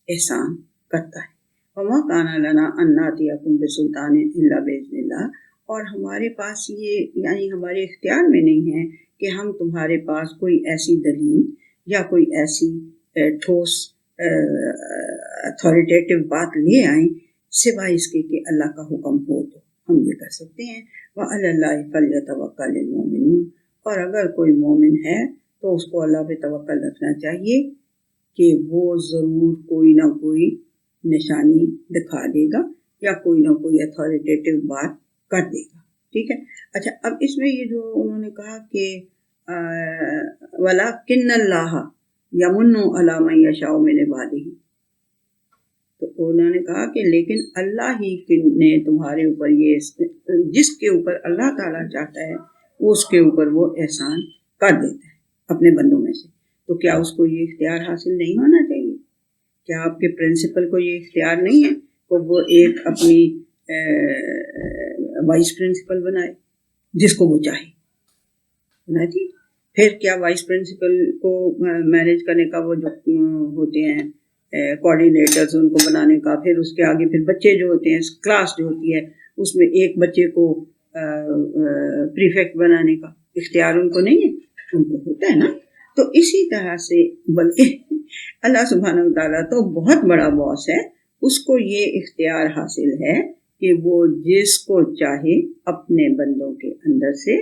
احسان کرتا ہے. وما كان لنا ان ناتيكم بسلطان الا باذن الله، اور ہمارے پاس یہ یعنی ہمارے اختیار میں نہیں ہے کہ ہم تمہارے پاس کوئی ایسی دلیل یا کوئی ایسی ٹھوس اتھارٹیٹیو بات لے آئیں سوائے اس کے کہ اللہ کا حکم ہو تو ہم یہ کر سکتے ہیں. وَعَلَى اللَّهِ فَلْيَتَوَكَّلِ الْمُؤْمِنُونَ. اور اگر کوئی مومن ہے تو اس کو اللہ پہ توکل رکھنا چاہیے کہ وہ ضرور کوئی نہ کوئی نشانی دکھا دے گا یا کوئی نہ کوئی اتھارٹیٹیو بات کر دے گا. ٹھیک ہے. اچھا اب اس میں یہ جو انہوں نے کہا کہ وَلَكِنَّ اللَّهَ يَمُنُّ عَلَىٰ مَن يَشَاءُ مِنْ عِبَادِهِ، تو انہوں نے کہا کہ لیکن اللہ ہی نے تمہارے اوپر یہ جس کے اوپر اللہ تعالیٰ چاہتا ہے اس کے اوپر وہ احسان کر دیتا ہے اپنے بندوں میں سے. تو کیا اس کو یہ اختیار حاصل نہیں ہونا چاہیے؟ کیا آپ کے پرنسپل کو یہ اختیار نہیں ہے کہ وہ ایک اپنی وائس پرنسپل بنائے جس کو وہ چاہے بناتی؟ پھر کیا وائس پرنسپل کو مینیج کرنے کا وہ جو ہوتے ہیں کوآرڈینیٹرز ان کو بنانے کا، پھر اس کے آگے پھر بچے جو ہوتے ہیں کلاس جو ہوتی ہے اس میں ایک بچے کو پریفیکٹ بنانے کا اختیار ان کو نہیں ہے؟ ان کو ہوتا ہے نا. تو اسی طرح سے بلکہ اللہ سبحانہ و تعالیٰ تو بہت بڑا باس ہے، اس کو یہ اختیار حاصل ہے کہ وہ جس کو چاہے اپنے بندوں کے اندر سے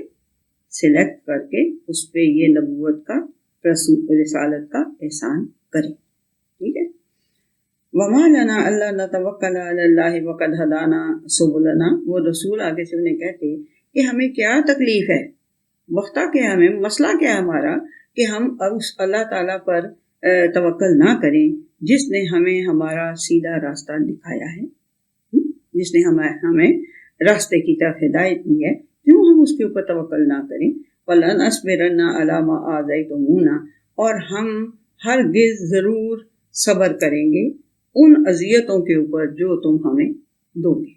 سلیکٹ کر کے اس پہ یہ نبوت کا رسالت کا احسان کرے. ٹھیک ہے. وَمَا لَنَا أَلَّا نَتَوَكَّلَ عَلَى اللَّهِ وَقَدْ هَدَانَا سُبُلَنَا. وہ رسول آگے سے انہیں کہتے کہ ہمیں کیا تکلیف ہے، وقتہ کیا ہمیں مسئلہ کیا ہے ہمارا کہ ہم اس اللہ تعالیٰ پر توکل نہ کریں جس نے ہمیں ہمارا سیدھا راستہ دکھایا ہے، جس نے ہمیں راستے کی طرف ہدایت دی ہے، کیوں ہم اس کے اوپر توکل نہ کریں. وَلَنَصْبِرَنَّ عَلَىٰ مَا آذَيْتُمُونَا. اور ہم ہرگز ضرور صبر کریں گے ان اذیتوں کے اوپر جو تم ہمیں دو گے.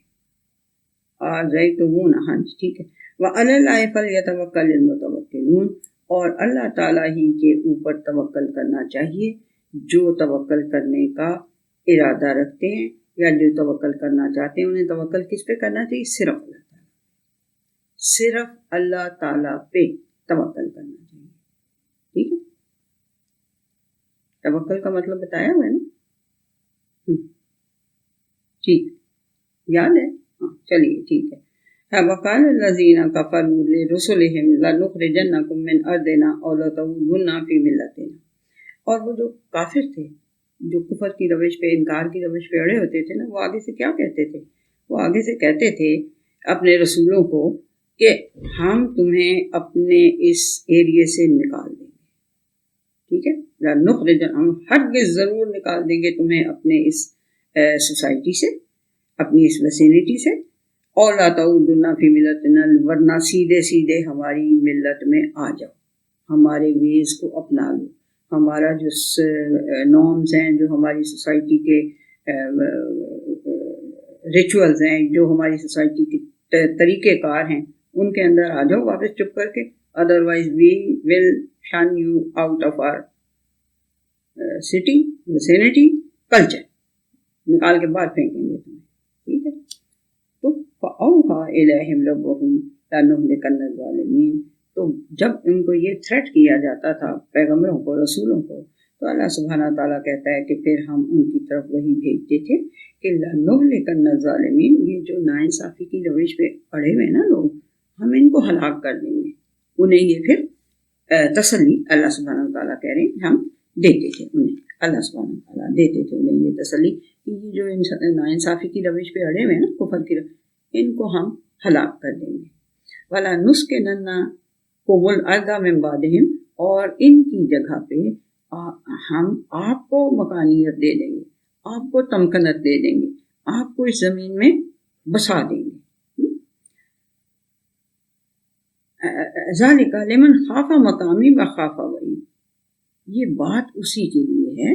آذَيْتُمُونَا، ہاں جی ٹھیک ہے. وَعَلَى اللَّهِ فَلْيَتَوَكَّلِ الْمُتَوَكِّلُونَ. اور اللہ تعالیٰ ہی کے اوپر توکل کرنا چاہیے جو توکل کرنے کا ارادہ رکھتے ہیں یا جو توکل کرنا چاہتے ہیں. انہیں توکل کس پہ کرنا چاہیے؟ صرف اللہ تعالیٰ، صرف اللہ تعالیٰ پہ توکل کرنا چاہیے. ٹھیک ہے. توکل کا مطلب بتایا ہوا ہے نا. ٹھیک یاد ہے؟ ہاں چلیے ٹھیک ہے. وَقَالَ الَّذِينَ كَفَرُوا لِرُسُلِهِمْ لَنُخْرِجَنَّكُم مِّنْ أَرْضِنَا أَوْ لَتَعُودُنَّ فِي مِلَّتِنَا. اور وہ جو کافر تھے جو کفر کی روش پہ انکار کی روش پہ اڑے ہوتے تھے نا، وہ آگے سے کیا کہتے تھے؟ وہ آگے سے کہتے تھے اپنے رسولوں کو کہ ہم تمہیں اپنے اس ایریے سے نکال دیں گے. ٹھیک ہے. ہم ہرگز ضرور نکال دیں گے تمہیں اپنے اس سوسائٹی سے، اپنی اس ویسینٹی سے. اور لا تعودن فی ملتنا، ورنہ سیدھے سیدھے ہماری ملت میں آ جاؤ، ہمارے ویز کو اپنا لو، ہمارا جو نارمز ہیں، جو ہماری سوسائٹی کے ریچولز ہیں، جو ہماری سوسائٹی کے طریقہ کار ہیں، ان کے اندر آ جاؤ واپس چپ کر کے. Otherwise we will shun you out of our city vicinity culture, نکال کے باہر پھینکیں گے تمہیں. ٹھیک ہے. تو فَأَوْحَىٰ إِلَيْهِمْ رَبُّهُمْ لَنُهْلِكَنَّ الظَّالِمِينَ. تو جب ان کو یہ تھریٹ کیا جاتا تھا پیغمبروں کو، رسولوں کو، تو اللہ سبحانہ تعالیٰ کہتا ہے کہ پھر ہم ان کی طرف وہی بھیجتے تھے کہ لَنُهْلِكَنَّ الظَّالِمِينَ. یہ جو ناانصافی کی روش پہ پڑے ہوئے نا لوگ، ہم ان کو ہلاک کر دیں گے. انہیں یہ پھر تسلی اللہ سبحانہ تعالیٰ کہہ رہے ہیں ہم دیتے تھے انہیں، اللہ سبحانہ تعالیٰ دیتے تھے انہیں یہ تسلی کہ یہ جو ناانصافی کی روش پہ اڑے ہوئے نا کفر کی روش، ان کو ہم ہلاک کر دیں گے. وَلَا نُسْكِنَنَّكُمُ الْأَرْضَ مِن بَعْدِهِمْ. اور ان کی جگہ پہ ہم آپ کو مکانیت دے دیں گے، آپ کو تمکنت دے دیں گے، آپ کو اس زمین میں بسا دیں گے. ذَلِكَ لِمَنْ خَافَ مَقَامِي وَخَافَ وَعِيدِ. یہ بات اسی کے لیے ہے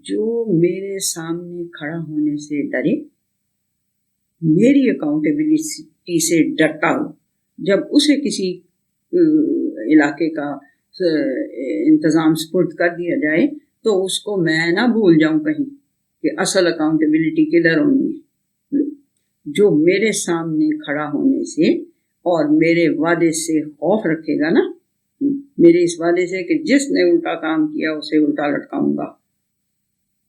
جو میرے سامنے کھڑا ہونے سے ڈرے، میری اکاؤنٹیبلٹی سے ڈرتا ہو. جب اسے کسی علاقے کا انتظام سپرد کر دیا جائے تو اس کو میں نہ بھول جاؤں کہیں کہ اصل اکاؤنٹیبلٹی کدھر ہونی ہے. جو میرے سامنے کھڑا ہونے سے اور میرے وعدے سے خوف رکھے گا نا، میرے اس وعدے سے کہ جس نے الٹا کام کیا اسے الٹا لٹکاؤں گا،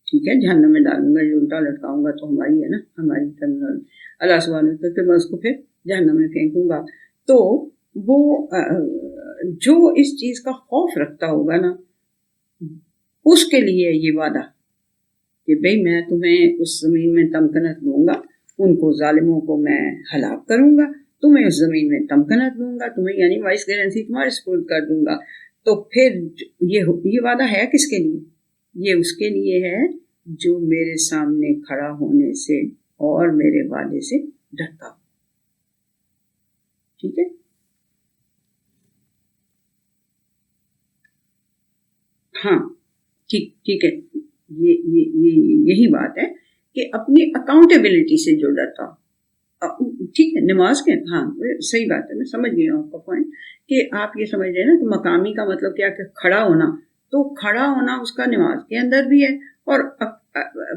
ٹھیک ہے، جہنم میں ڈالوں گا، یہ الٹا لٹکاؤں گا تو ہماری ہے نا، ہماری ٹرمینل اللہ سبحانہ وتعالیٰ کہ میں اس کو پھر جہنم میں پھینکوں گا. تو وہ جو اس چیز کا خوف رکھتا ہوگا نا، اس کے لیے یہ وعدہ کہ بھئی میں تمہیں اس زمین میں تمکنت دوں گا، ان کو ظالموں کو میں ہلاک کروں گا، تمہیں اس زمین میں تمکنت دوں گا، تمہیں یعنی وائس گارنسی تمہارے سپورٹ کر دوں گا. تو پھر یہ وعدہ ہے کس کے لیے؟ یہ اس کے لیے ہے جو میرے سامنے کھڑا ہونے سے اور میرے وعدے سے ڈرتا ہو. ٹھیک ہے، ہاں ٹھیک ہے، یہی بات ہے کہ اپنی اکاؤنٹیبلٹی سے جو ڈرتا ہو. ٹھیک ہے، نماز کے ہاں صحیح بات ہے، میں سمجھ گئی ہوں آپ کا پوائنٹ کہ آپ یہ سمجھ رہے ہیں نا کہ مقامی کا مطلب کیا کہ کھڑا ہونا، تو کھڑا ہونا اس کا نماز کے اندر بھی ہے اور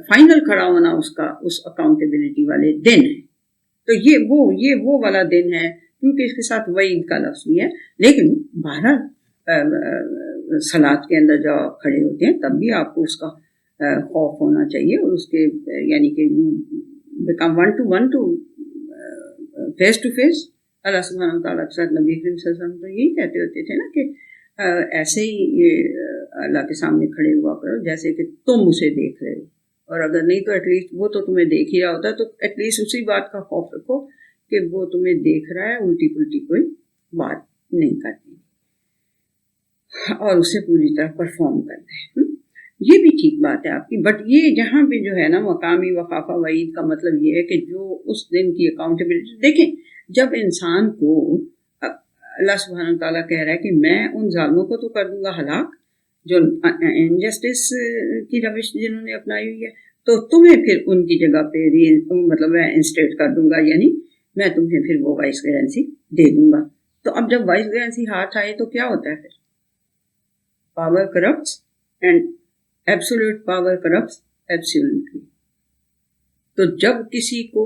فائنل کھڑا ہونا اس کا اس اکاؤنٹیبلٹی والے دن ہے. تو یہ وہ والا دن ہے کیونکہ اس کے ساتھ وعید کا لفظ بھی ہے. لیکن بہرحال صلاۃ کے اندر جب آپ کھڑے ہوتے ہیں تب بھی آپ کو اس کا خوف ہونا چاہیے اور اس کے یعنی کہ become one to face to face اللہ سبحانہ تعالیٰ کے ساتھ. نبی کریم صلی اللہ علیہ وسلم تو یہی کہتے ہوتے تھے نا کہ ایسے ہی اللہ کے سامنے کھڑے ہوا کرو جیسے کہ تم اسے دیکھ رہے ہو، اور اگر نہیں تو ایٹ لیسٹ وہ تو تمہیں دیکھ ہی رہا ہوتا ہے، تو ایٹ لیسٹ اسی بات کا خوف رکھو کہ وہ تمہیں دیکھ رہا ہے، الٹی پلٹی کوئی بات نہیں کرتی اور اسے پوری طرح پرفارم کرنا ہے. یہ بھی ٹھیک بات ہے آپ کی، بٹ یہ جہاں پہ جو ہے نا مقامی وقافہ وعید کا مطلب یہ ہے کہ جو اس دن کی اکاؤنٹیبلٹی. دیکھیں جب انسان کو اللہ سبحانہ تعالیٰ کہہ رہا ہے کہ میں ان ظالموں کو تو کر دوں گا ہلاک جو انجسٹس کی روش جنہوں نے اپنائی ہوئی ہے، تو تمہیں پھر ان کی جگہ پہ مطلب میں انسٹیٹ کر دوں گا، یعنی میں تمہیں پھر وہ وائس گارنسی دے دوں گا. تو اب جب وائس گارنسی ہاتھ آئے تو کیا ہوتا ہے پھر؟ Power corrupts and absolute power corrupts absolutely. تو جب کسی کو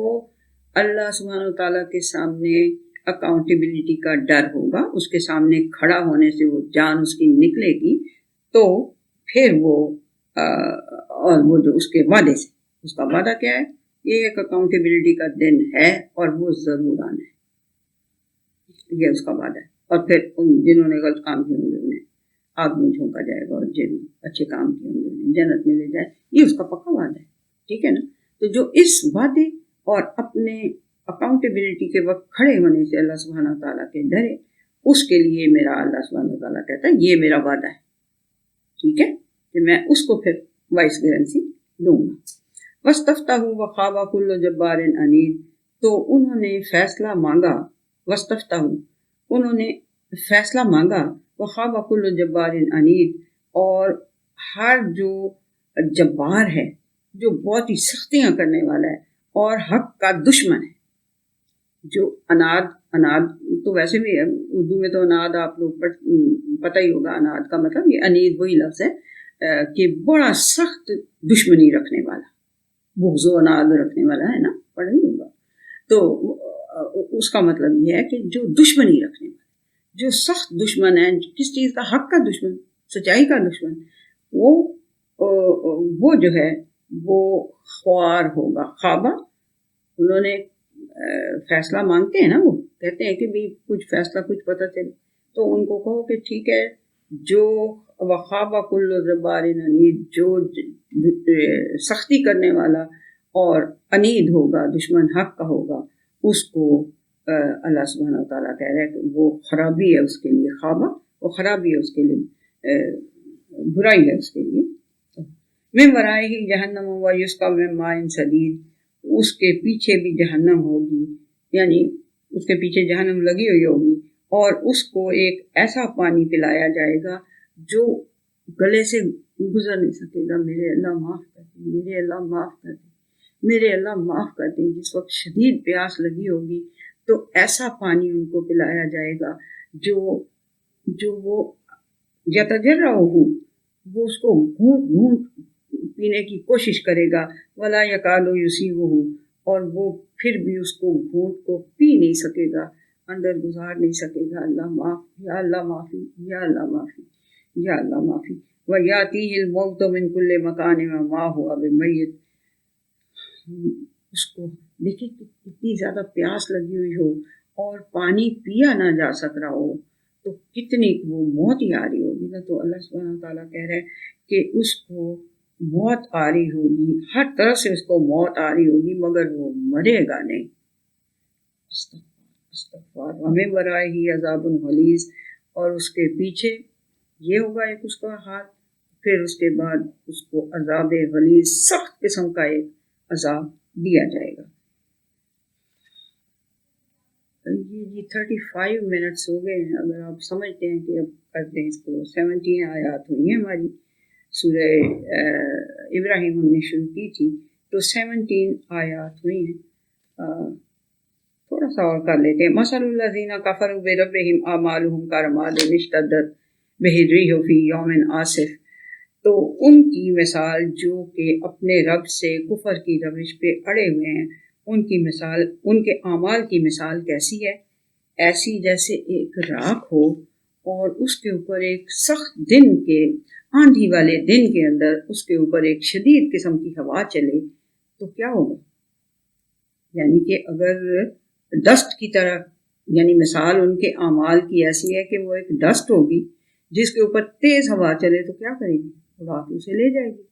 اللہ سبحانہ تعالیٰ کے سامنے اکاؤنٹیبلٹی کا ڈر ہوگا، اس کے سامنے کھڑا ہونے سے وہ جان اس کی نکلے گی، تو پھر وہ اور وہ جو اس کے وعدے سے، اس کا وعدہ کیا ہے؟ یہ ایک اکاؤنٹیبلٹی کا دن ہے اور وہ ضرور آنا ہے، یہ اس کا وعدہ ہے. اور پھر ان جنہوں نے غلط کام کیے ہوں گے انہیں آگ میں جھونکا جائے گا، اور جن اچھے کام کیے ہوں گے انہیں جنت میں لے جائے. یہ اس کا پکا وعدہ ہے، ٹھیک ہے نا. تو جو اس وعدے اور اپنے اکاؤنٹیبلٹی کے وقت کھڑے ہونے سے اللہ سبحانہ تعالیٰ کے ڈرے، اس کے لیے میرا اللہ سبحانہ تعالیٰ کہتا ہے یہ میرا وعدہ ہے، ٹھیک ہے، کہ میں اس کو پھر وائس گارنسی دوں گا. وَاسْتَفْتَحُوا وَخَابَ كُلُّ جَبَّارٍ عَنِيدٍ. تو انہوں نے فیصلہ مانگا، وَاسْتَفْتَحُوا انہوں نے فیصلہ مانگا، وَخَابَ كُلُّ جَبَّارٍ عَنِيدٍ اور ہر جو جبار ہے، جو بہت ہی سختیاں کرنے والا ہے اور حق کا دشمن ہے. جو اناد تو ویسے بھی اردو میں تو اناد آپ لوگ پتہ ہی ہوگا، اناد کا مطلب یہ انید وہی لفظ ہے کہ بڑا سخت دشمنی رکھنے والا، بغض و اناد رکھنے والا ہے نا، پڑھا ہی ہوگا. تو اس کا مطلب یہ ہے کہ جو دشمنی رکھنے والا، جو سخت دشمن ہے، کس چیز کا؟ حق کا دشمن، سچائی کا دشمن، وہ جو ہے وہ خوار ہوگا. خوابہ انہوں نے فیصلہ مانگتے ہیں نا، وہ کہتے ہیں کہ بھی کچھ فیصلہ کچھ پتہ چلے، تو ان کو کہو کہ ٹھیک ہے، جو وخابہ کل جبار عنید، جو سختی کرنے والا اور عنید ہوگا، دشمن حق کا ہوگا، اس کو اللہ سبحانہ تعالیٰ کہہ رہا ہے کہ وہ خرابی ہے اس کے لیے. خوابہ وہ خرابی ہے اس کے لیے، برائی ہے اس کے لیے. من ورائہ جہنم ویسقی من ماء صدید، اس کے پیچھے بھی جہنم ہوگی، یعنی اس کے پیچھے جہنم لگی ہوئی ہوگی اور اس کو ایک ایسا پانی پلایا جائے گا جو گلے سے گزر نہیں سکے گا. میرے اللہ معاف کر دیں، میرے اللہ معاف کر دیں، میرے اللہ معاف کر دیں. جس وقت شدید پیاس لگی ہوگی تو ایسا پانی ان کو پلایا جائے گا جو وہ یتجرع ہو، وہ اس کو گھونٹ گھونٹ پینے کی کوشش کرے گا. ولا یکاد یصیغہ، اور وہ پھر بھی اس کو گھونٹ کو پی نہیں سکے گا، اندر گزار نہیں سکے گا، اللہ معاف، یا اللہ معافی، یا اللہ معافی، یا اللہ معافی۔ وَيَأْتِيهِ الْمَوْتُ مِنْ كُلِّ مَكَانٍ وَمَا هُوَ بِمَيِّتٍ۔ اس کو دیکھیں کتنی زیادہ پیاس لگی ہوئی ہو اور پانی پیا نہ جا سک رہا ہو تو کتنی وہ موت ہی آ رہی ہوگی نا۔ تو اللہ سبحانہ تعالیٰ کہہ رہے ہیں کہ اس کو موت آ رہی ہوگی، ہر طرح سے اس کو موت آ رہی ہوگی مگر وہ مرے گا نہیں۔ استغفار، ہمیں برائے ہی عذاب غلیظ، اور اس کے پیچھے یہ ہوگا ایک اس کا حال، پھر اس کے بعد اس کو عذاب غلیظ سخت قسم کا ایک عذاب دیا جائے گا۔ یہ جی 35 منٹس ہو گئے ہیں، اگر آپ سمجھتے ہیں کہ اب کرتے ہیں اس کو۔ 17 آیات ہوئی ہیں ہماری سورہ ابراہیم، ہم نے شروع کی تھی تو 17 آیات ہوئی ہیں۔ تھوڑا سا اور کر لیتے ہیں۔ مثل الذین کفروا بربہم اعمالہم کرماد اشتدت بہ الریح فی یوم عاصف۔ تو ان کی مثال جو کہ اپنے رب سے کفر کی روش پہ اڑے ہوئے ہیں، ان کی مثال، ان کے اعمال کی مثال کیسی ہے؟ ایسی جیسے ایک راکھ ہو اور اس کے اوپر ایک سخت دن کے، آندھی والے دن کے اندر اس کے اوپر ایک شدید قسم کی ہوا چلے تو کیا ہوگا؟ یعنی کہ اگر ڈسٹ کی طرح، یعنی مثال ان کے اعمال کی ایسی ہے کہ وہ ایک ڈسٹ ہوگی جس کے اوپر تیز ہوا چلے تو کیا کرے گی؟ اڑا کے اسے لے جائے گی۔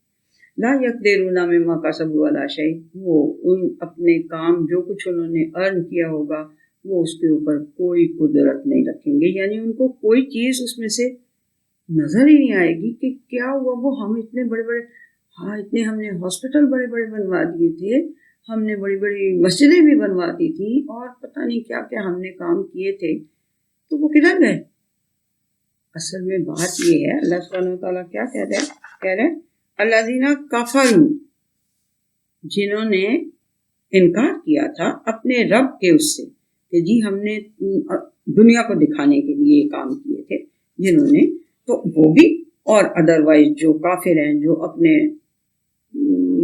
لا یقدرون مما کسبوا علی شیء، وہ ان اپنے کام جو کچھ انہوں نے ارن کیا ہوگا وہ اس کے اوپر کوئی قدرت نہیں رکھیں گے، یعنی ان کو کوئی چیز اس میں سے نظر ہی نہیں آئے گی کہ کیا ہوا۔ وہ ہم اتنے بڑے بڑے، ہاں اتنے ہم نے ہاسپٹل بڑے بڑے بنوا دیے تھے، ہم نے بڑی بڑی مسجدیں بھی بنوا دی تھی اور پتہ نہیں کیا کیا ہم نے کام کیے تھے، تو وہ کدھر گئے؟ اصل میں بات یہ ہے، اللہ سبحانہ وتعالیٰ کیا کہہ رہے ہیں الذین کفروا، جنہوں نے انکار کیا تھا اپنے رب کے اس سے کہ جی ہم نے دنیا کو دکھانے کے لیے یہ کام کیے تھے، جنہوں نے، تو وہ بھی، اور ادروائز جو کافر ہیں جو اپنے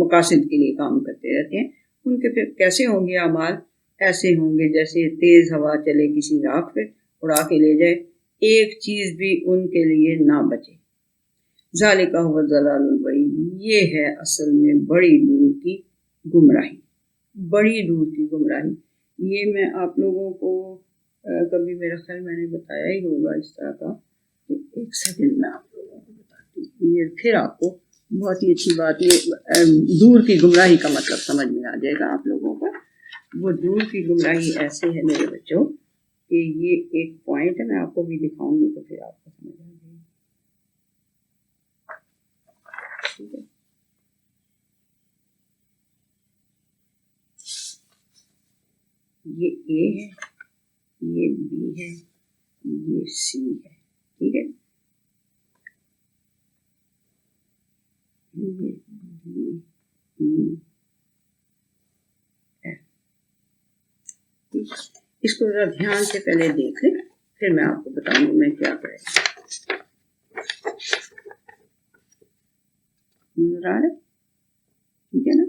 مقاصد کے لیے کام کرتے رہتے ہیں، ان کے پھر کیسے ہوں گے اعمال؟ ایسے ہوں گے جیسے تیز ہوا چلے کسی راکھ پہ، اڑا کے لے جائے، ایک چیز بھی ان کے لیے نہ بچے۔ ذالک هو الضلال البعید، یہ ہے اصل میں بڑی دور کی گمراہی، بڑی دور کی گمراہی۔ یہ میں آپ لوگوں کو کبھی میرا خیال میں نے بتایا ہی ہوگا اس طرح کا، کہ ایک سیکنڈ میں آپ لوگوں کو بتاتی ہوں، یہ پھر آپ کو بہت ہی اچھی بات، یہ دور کی گمراہی کا مطلب سمجھ میں آ جائے گا آپ لوگوں کو۔ وہ دور کی گمراہی ایسے ہے میرے بچوں کہ یہ ایک پوائنٹ ہے، میں آپ کو بھی دکھاؤں گی تو پھر آپ کو سمجھ آ جائے گی، ٹھیک ہے؟ یہ اے ہے، یہ بی ہے، یہ سی ہے، ٹھیک ہے؟ یہ بی ای ایف، اس کو ذرا دھیان سے پہلے دیکھ لیں، پھر میں آپ کو بتاؤں گی میں کیا کرے گا۔ نظر آ رہا ہے؟ ٹھیک ہے نا؟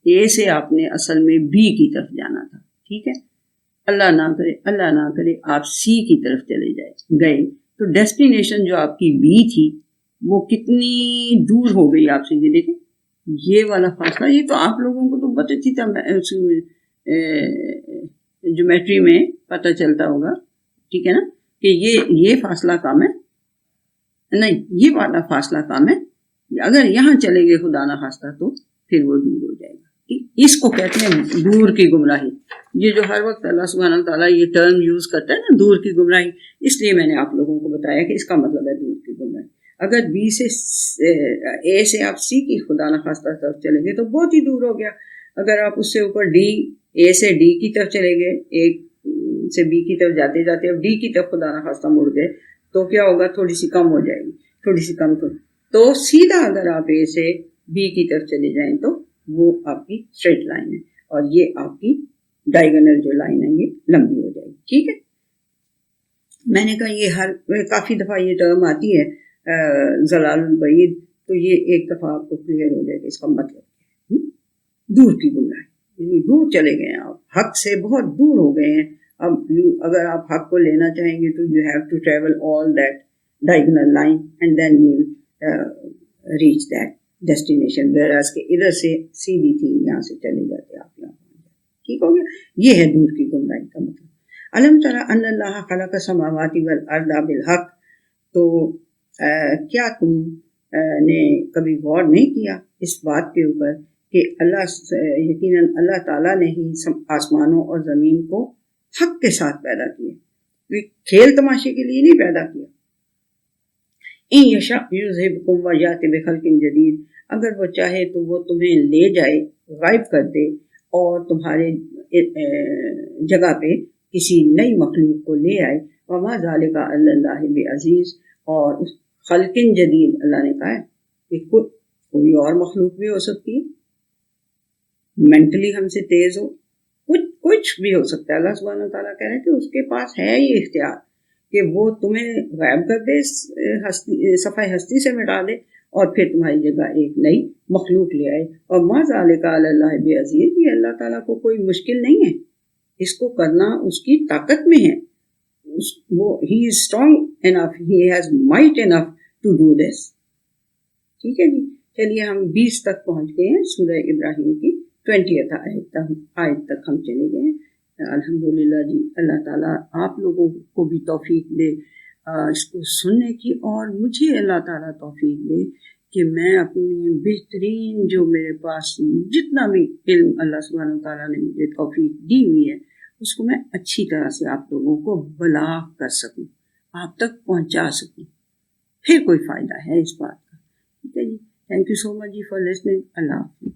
اے سے آپ نے اصل میں بی کی طرف جانا تھا، ٹھیک ہے؟ اللہ نہ کرے آپ سی کی طرف چلے گئے تو ڈیسٹینیشن جو آپ کی بی تھی وہ کتنی دور ہو گئی آپ سے۔ یہ دیکھیں یہ والا فاصلہ، یہ تو آپ لوگوں کو تو بہت اچھی جیومیٹری میں پتہ چلتا ہوگا، ٹھیک ہے نا، کہ یہ فاصلہ کم ہے، نہیں یہ والا فاصلہ کم ہے، اگر یہاں چلے گئے خدا نہ خواستہ تو پھر وہ دور ہو جائے گا۔ اس کو کہتے ہیں دور کی گمراہی۔ یہ جو ہر وقت اللہ سبحانہ تعالیٰ یہ ٹرم یوز کرتا ہے نا دور کی گمراہی، اس لیے میں نے آپ لوگوں کو بتایا کہ اس کا مطلب ہے دور کی گمراہی۔ اگر بی سے اے سے آپ سی کی خدا نہ خواستہ طرف چلے گئے تو بہت ہی دور ہو گیا۔ اگر آپ اس سے اوپر ڈی، اے سے ڈی کی طرف چلے گئے، ایک سے بی کی طرف جاتے جاتے اب ڈی کی طرف خدا نہ خواستہ مڑ گئے تو کیا ہوگا؟ تھوڑی سی کم ہو جائے گی، تھوڑی سی کم تو سیدھا اگر آپ اے سے بی کی طرف چلے جائیں تو وہ آپ کی اسٹریٹ لائن ہے، اور یہ آپ کی ڈائیگنل جو لائن ہے یہ لمبی ہو جائے گی، ٹھیک ہے؟ میں نے کہا یہ کافی دفعہ یہ ٹرم آتی ہے ضلال البعید، تو یہ ایک دفعہ آپ کو کلیئر ہو جائے گا اس کا مطلب کیا ہے۔ دور کی گمراہی، یعنی دور چلے گئے ہیں آپ، حق سے بہت دور ہو گئے ہیں. اب اگر آپ حق کو لینا چاہیں گے تو you have to travel all that diagonal line and then you will reach that destination. Whereas کہ ادھر سے سیدھی تھی، یہاں سے چلے جاتے آپ یہاں پہنچ جاتے. ٹھیک ہو گیا. یہ ہے دور کی گمراہی کا مطلب. علم تری ان اللہ خلق السماوات والارض بالحق. تو کیا تم نے کبھی غور نہیں کیا اس بات کے اوپر کہ یقیناً اللہ تعالیٰ نے ہی آسمانوں اور زمین کو حق کے ساتھ پیدا کیا، کھیل تماشے کے لیے نہیں پیدا کیا. ان یشاء یذہبکم ویأت بخلق جدید. اگر وہ چاہے تو وہ تمہیں لے جائے، غائب کر دے، اور تمہارے جگہ پہ کسی نئی مخلوق کو لے آئے. وما ذالک علی اللہ بعزیز. اور اس خلق جدید اللہ نے کہا ہے کہ کوئی اور مخلوق بھی ہو سکتی ہے، مینٹلی ہم سے تیز ہو، کچھ بھی ہو سکتا ہے. اللہ سبحانہ و تعالیٰ کہہ رہے ہیں کہ اس کے پاس ہے یہ اختیار کہ وہ تمہیں غائب کر دے، صفحہ ہستی سے مٹا دے، اور پھر تمہاری جگہ ایک نئی مخلوق لے آئے. اور ما ذالک علی اللہ بعزیز. یہ اللہ تعالیٰ کو کوئی مشکل نہیں ہے، اس کو کرنا اس کی طاقت میں ہے. وہ he is strong enough, he has might enough to do this. ٹھیک ہے جی. چلیے ہم 20 تک پہنچ گئے ہیں، سورہ ابراہیم کی 20 آیت تک ہم چلے گئے ہیں. الحمدللہ جی. اللہ تعالیٰ آپ لوگوں کو بھی توفیق دے اس کو سننے کی، اور مجھے اللہ تعالیٰ توفیق دے کہ میں اپنے بہترین جو میرے پاس جتنا بھی علم اللہ سبحانہ و تعالیٰ نے مجھے توفیق دی ہوئی ہے اس کو میں اچھی طرح سے آپ لوگوں کو بلاغ کر سکوں، آپ تک پہنچا سکوں. پھر کوئی فائدہ ہے اس بات کا. ٹھیک ہے جی. تھینک یو سو مچ جی فار لسننگ. اللہ حافظ.